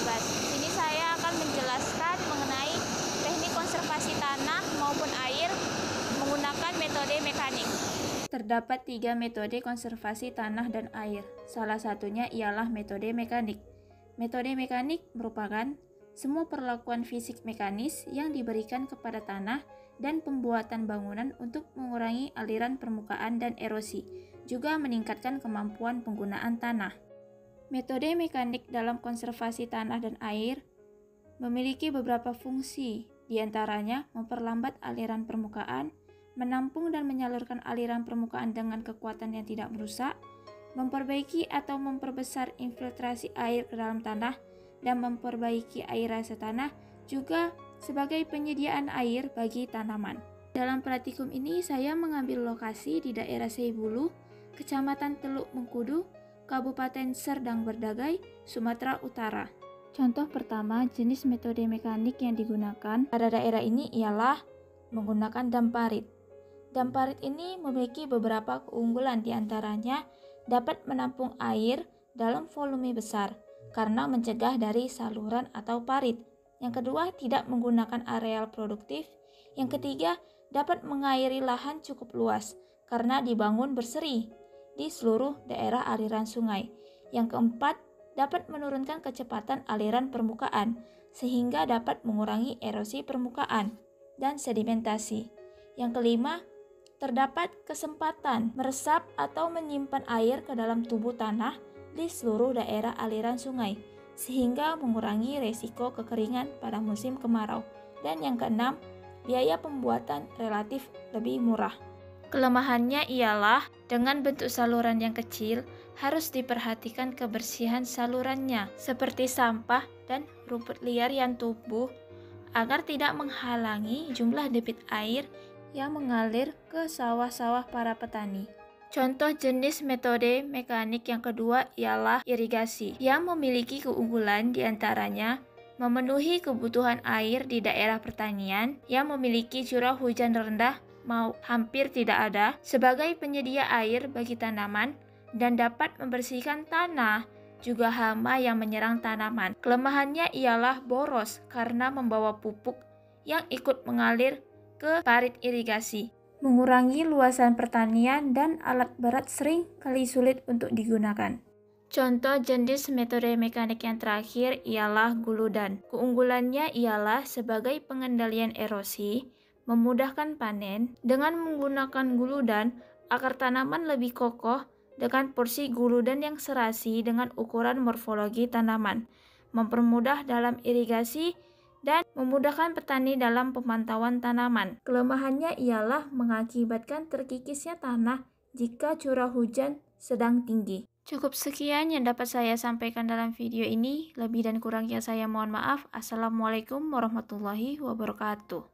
sahabat. Di sini saya akan menjelaskan mengenai teknik konservasi tanah maupun air menggunakan metode mekanik. Terdapat 3 metode konservasi tanah dan air. Salah satunya ialah metode mekanik. Metode mekanik merupakan semua perlakuan fisik mekanis yang diberikan kepada tanah dan pembuatan bangunan untuk mengurangi aliran permukaan dan erosi, juga meningkatkan kemampuan penggunaan tanah. Metode mekanik dalam konservasi tanah dan air memiliki beberapa fungsi, diantaranya memperlambat aliran permukaan, menampung dan menyalurkan aliran permukaan dengan kekuatan yang tidak merusak, memperbaiki atau memperbesar infiltrasi air ke dalam tanah, dan memperbaiki airase tanah, juga sebagai penyediaan air bagi tanaman. Dalam praktikum ini saya mengambil lokasi di daerah Seibulu, Kecamatan Teluk Mengkudu, Kabupaten Serdang Berdagai, Sumatera Utara. Contoh pertama, jenis metode mekanik yang digunakan pada daerah ini ialah menggunakan dam parit. Dam parit ini memiliki beberapa keunggulan, diantaranya dapat menampung air dalam volume besar karena mencegah dari saluran atau parit. Yang kedua, tidak menggunakan areal produktif. Yang ketiga, dapat mengairi lahan cukup luas karena dibangun berseri di seluruh daerah aliran sungai. Yang keempat, dapat menurunkan kecepatan aliran permukaan sehingga dapat mengurangi erosi permukaan dan sedimentasi. Yang kelima, terdapat kesempatan meresap atau menyimpan air ke dalam tubuh tanah di seluruh daerah aliran sungai sehingga mengurangi resiko kekeringan pada musim kemarau. Dan yang keenam, biaya pembuatan relatif lebih murah. Kelemahannya ialah dengan bentuk saluran yang kecil, harus diperhatikan kebersihan salurannya seperti sampah dan rumput liar yang tumbuh agar tidak menghalangi jumlah debit air yang mengalir ke sawah-sawah para petani. Contoh jenis metode mekanik yang kedua ialah irigasi yang memiliki keunggulan diantaranya memenuhi kebutuhan air di daerah pertanian yang memiliki curah hujan rendah mau hampir tidak ada sebagai penyedia air bagi tanaman dan dapat membersihkan tanah, juga hama yang menyerang tanaman. Kelemahannya ialah boros karena membawa pupuk yang ikut mengalir ke parit irigasi, mengurangi luasan pertanian dan alat berat sering kali sulit untuk digunakan. Contoh jenis metode mekanik yang terakhir ialah guludan. Keunggulannya ialah sebagai pengendalian erosi, memudahkan panen. Dengan menggunakan guludan, akar tanaman lebih kokoh dengan porsi guludan yang serasi dengan ukuran morfologi tanaman, mempermudah dalam irigasi, dan memudahkan petani dalam pemantauan tanaman. Kelemahannya ialah mengakibatkan terkikisnya tanah jika curah hujan sedang tinggi. Cukup sekian yang dapat saya sampaikan dalam video ini. Lebih dan kurangnya saya mohon maaf. Assalamualaikum warahmatullahi wabarakatuh.